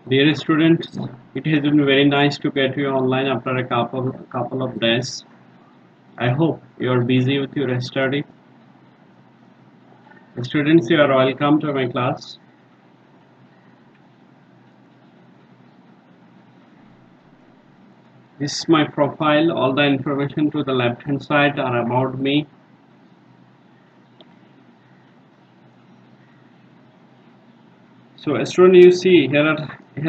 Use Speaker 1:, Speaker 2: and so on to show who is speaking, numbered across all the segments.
Speaker 1: Dear students, it has been very nice to get you online after a couple of days. I hope you are busy with your study. Students, you are welcome to my class. This is my profile. All the information to the left hand side are about me. So, student, you see here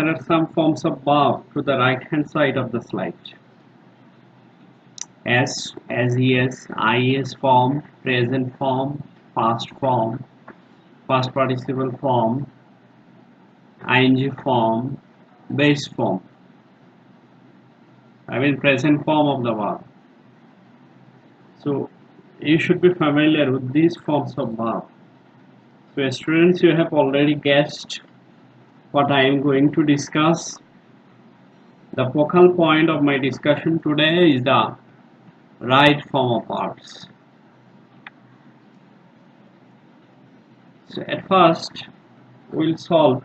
Speaker 1: are some forms of verb to the right hand side of the slide. As is, is form, present form, past form, past participle form, ing form, base form. Present form of the verb. So you should be familiar with these forms of verb. So students, you have already guessed what I am going to discuss. The focal point of my discussion today is the right form of verbs. So at first, we'll solve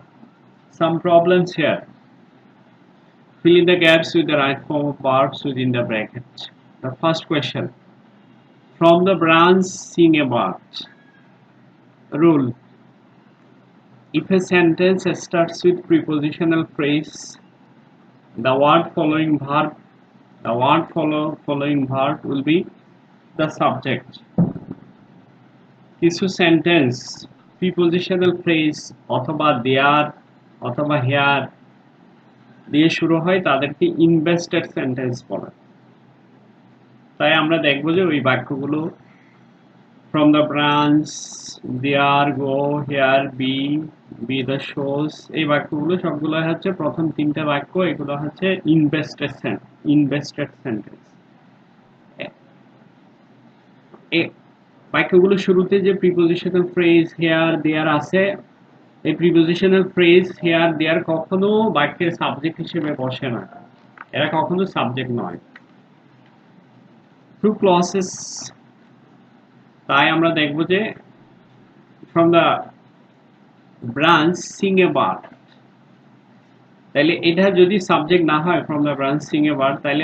Speaker 1: some problems here. Fill in the gaps with the right form of verbs within the bracket. The first question. From the branch sing about. Rule. If a sentence starts with prepositional phrase, the word following verb will be the subject. কিছু sentence prepositional phrase অথবা দেয়ার অথবা hair দিয়ে শুরু হয় তাদেরকে invested sentence বলে। তাই আমরা দেখব যে ওই বাক্যগুলো from the branch there go here be the shows এই বাক্যগুলো সবগুলো হচ্ছে প্রথম তিনটা বাক্য, এগুলো হচ্ছে ইনভেস্টেড সেন্টেন্স। এই বাক্যগুলো শুরুতে যে প্রিপোজিশনাল ফ্রেজ হেয়ার দেয়ার আছে, এই প্রিপোজিশনাল ফ্রেজ হেয়ার দেয়ার কখনো বাক্যের সাবজেক্ট হিসেবে বসে না, এরা কখনো সাবজেক্ট নয়। টু ক্লসেস, তাই আমরা দেখব যে from the branch sing a bird, তাহলে এটা যদি সাবজেক্ট না হয় from the branch sing a bird, তাহলে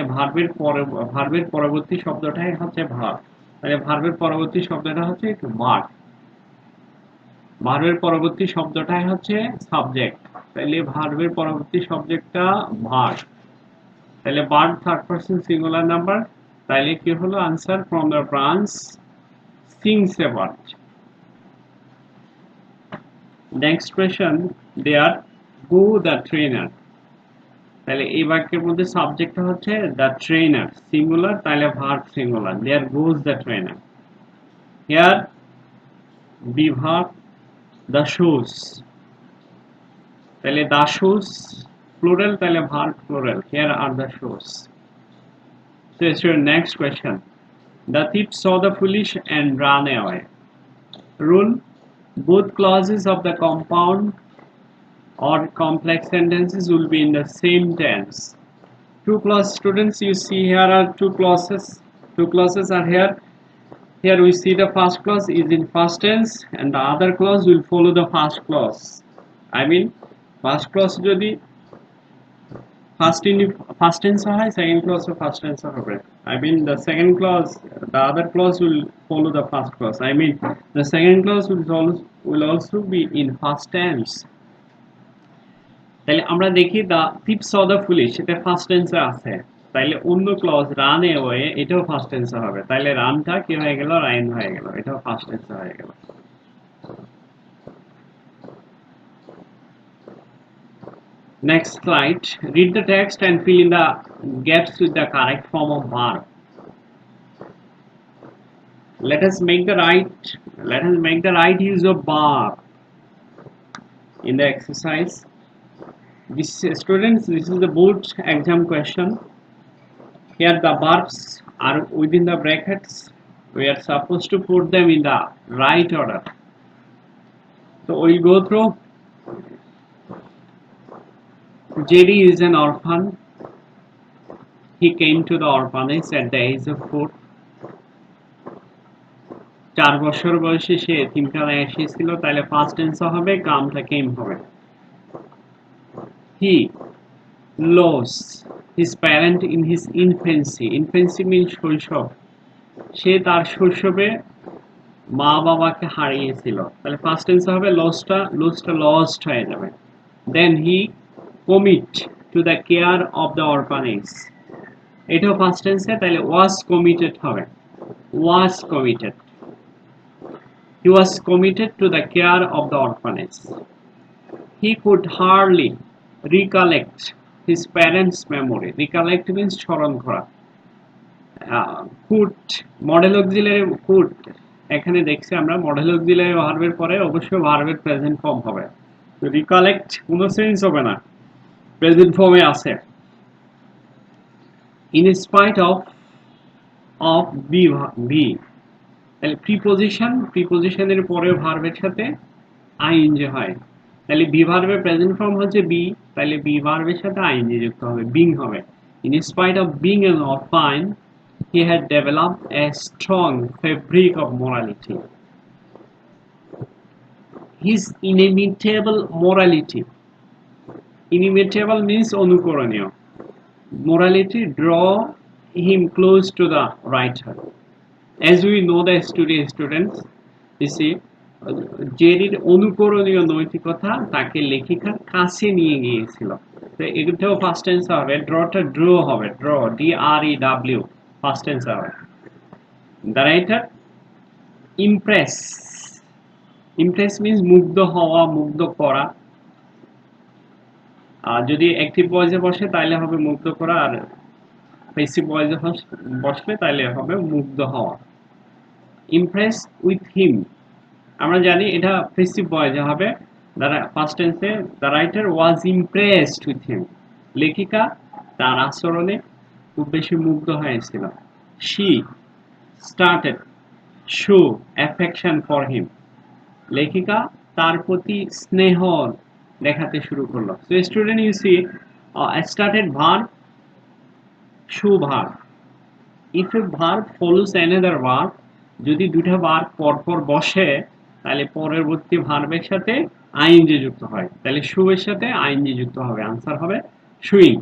Speaker 1: ভার্বের পরবর্তী শব্দটাই হচ্ছে ভার্ব। তাহলে ভার্বের পরবর্তী শব্দটা হচ্ছে বার্ড, ভার্বের পরবর্তী শব্দটাই হচ্ছে সাবজেক্ট। তাহলে ভার্বের পরবর্তী সাবজেক্টটা ভার্ব, তাহলে bird third person singular number. তাহলে কি হলো answer? from the branch sings a bird। Next question, there go the trainer, তাহলে এই বাক্যের মধ্যে সাবজেক্টটা হচ্ছে দ্য ট্রেনার সিঙ্গুলার, তাহলে verb singular, there goes the trainer. Here be verb the shoes, তাহলে দ্য শোজ প্লুরাল, তাহলে verb plural, here are the shoes. So it's your next question. The thief saw the foolish and ran away. Rule. Both clauses of the compound or complex sentences will be in the same tense. Two clause students, you see here are two clauses. Two clauses are here. Here we see the first clause is in past tense and the other clause will follow the first clause. First clause jodi first tense হয়, second clause first tense হবে। The second clause, the other clause will follow the first clause. The second clause will also be in past tense. তাহলে আমরা দেখি the thief saw the foolish, এটা first টেন্সে আছে, তাইলে অন্য ক্লজ রান অ্যাওয়ে এটাও ফার্স্ট টেন্সে হবে, তাইলে রানটা কি হয়ে গেল? রাইন হয়ে গেল, এটাও ফার্স্ট টেন্সে হয়ে গেল। Next slide. Read the text and fill in the gaps with the correct form of verb. Let us make the right use of verb in the exercise. Students, this is the board exam question. Here the verbs are within the brackets. We are supposed to put them in the right order. So we'll go through. JD is an orphan. He came to the orphanage at the age of 4. 4 বছর বয়সে সে এতিমখানায় এসেছিল, তাহলে first tense হবে, কামটা কেম হবে। he lost his parent in his infancy. Infancy means শৈশব। সে তার শৈশবে মা বাবাকে হারিয়েছিল। তাহলে ফার্স্ট টেন্স হবে লস্ট হয়ে যাবে। Then he commit to the care of the orphanage. এটাও ফার্স্ট টেন্সে, তাহলে ওয়াজ কমিটেড হবে। Was committed, he was committed to the care of the orphanage. He could hardly recollect his parents' memory. Recollect means স্মরণ করা। could modal auxiliary could, এখানে দেখছি আমরা modal auxiliary ভার্বের পরে অবশ্যই ভার্বের প্রেজেন্ট ফর্ম হবে। তো রিকালেক্ট কোনো চেঞ্জ হবে না, প্রেজেন্ট ফর্মে আছে। ইন স্পাইট অফ বি, তাহলে প্রিপোজিশনের পরে ভার্বের সাথে আইএনজি হয়। তাহলে বি ভার্বের প্রেজেন্ট ফর্ম হচ্ছে বি, তাহলে বি ভার্বের সাথে আইএনজি যুক্ত হবে, বিং হবে। In spite of being N অরফান, he had developed a strong fabric of morality. His inimitable morality. Inimitable means অনুকরণীয়। Morality draw him close to the writer. As we know the students, you see, জেরির অনুকরণীয় নৈতিকতা তাকে লেখিকার কাছে নিয়ে গিয়েছিল। তো এটাও first tense হবে, draw হবে, DREW first tense হবে। দ্য রাইটার ইমপ্রেস মিন্স মুগ্ধ হওয়া, মুগ্ধ করা। আর যদি অ্যাক্টিভ ভয়েসে বসে তাহলে হবে মুগ্ধ করা, আর প্যাসিভ ভয়েসে বসলে তাহলে হবে মুগ্ধ হওয়া। ইমপ্রেস উইথ হিম, আমরা জানি এটা প্যাসিভ ভয়েসে হবে। ফার্স্ট টেন্সে the writer was impressed with him, লেখিকা তার আচরণে খুব বেশি মুগ্ধ হয়েছিল। She started show affection for him, লেখিকা তার প্রতি স্নেহ দেখাতে শুরু করলো। So student, you see started verb, show verb. If a verb follows another verb, যদি দুটা ভার্ব পরপর বসে তাহলে পরবর্তী ভার্বের সাথে আইএনজি যুক্ত হয়, তাহলে শো এর সাথে আইএনজি যুক্ত হবে, আনসার হবে showing.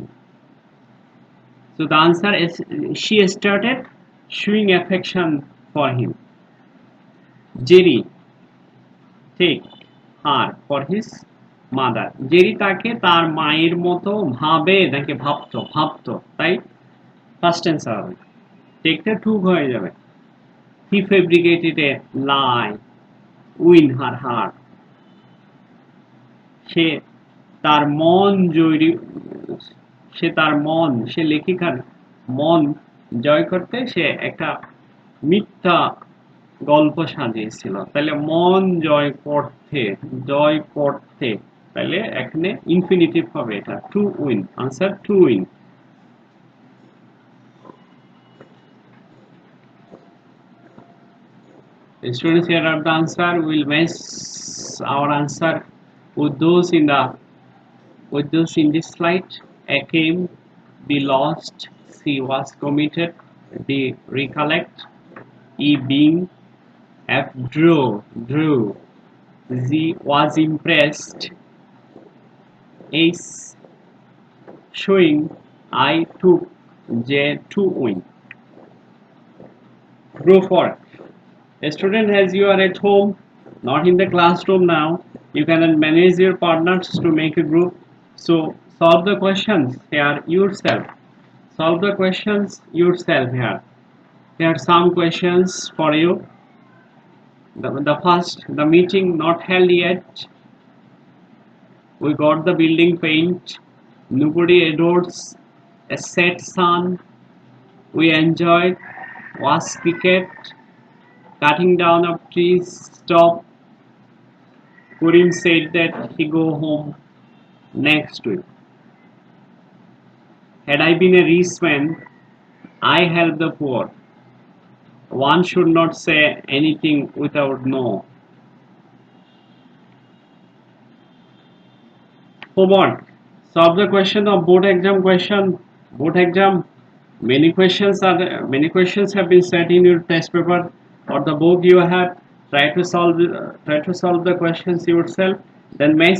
Speaker 1: So the answer is she started showing affection for him. Jerry take her for his mother, Jerry তাকে তার মায়ের মতো ভাবে, নাকি ভাবতো, তাই ফার্স্ট অ্যান্সার হবে। টেকটা টুক হয়ে যাবে। হি ফেব্রিকেটেড এ লাই উইন হার হার্ট, সে তার সে লেখিকার মন জয় করতে সে একটা মিথ্যা গল্প সাজিয়েছিল। তাহলে মন জয় করতে, তাহলে এখানে ইনফিনিটিভ হবে, এটা to win, answer to win. Students, here are the answer. We'll match our answer with those in this slide. A came, B lost, C was committed, D recollect, E being, F drew, Z was impressed, H showing, I took, J to win. Go for it. A student, as you are at home, not in the classroom now, you can manage your partners to make a group. So solve the questions here yourself. Solve the questions yourself here. There are some questions for you. The first, the meeting not held yet. We got the building paint. Nobody adores a set sun. We enjoyed was cricket. Cutting down of trees stop. Purim said that he go home next week. Had I been a rich man, I help the poor. One should not say anything without no. Homework. Solve the question of board exam question. Board exam. Many questions have been set in your test paper or the book you have. Try to solve the questions yourself. Then match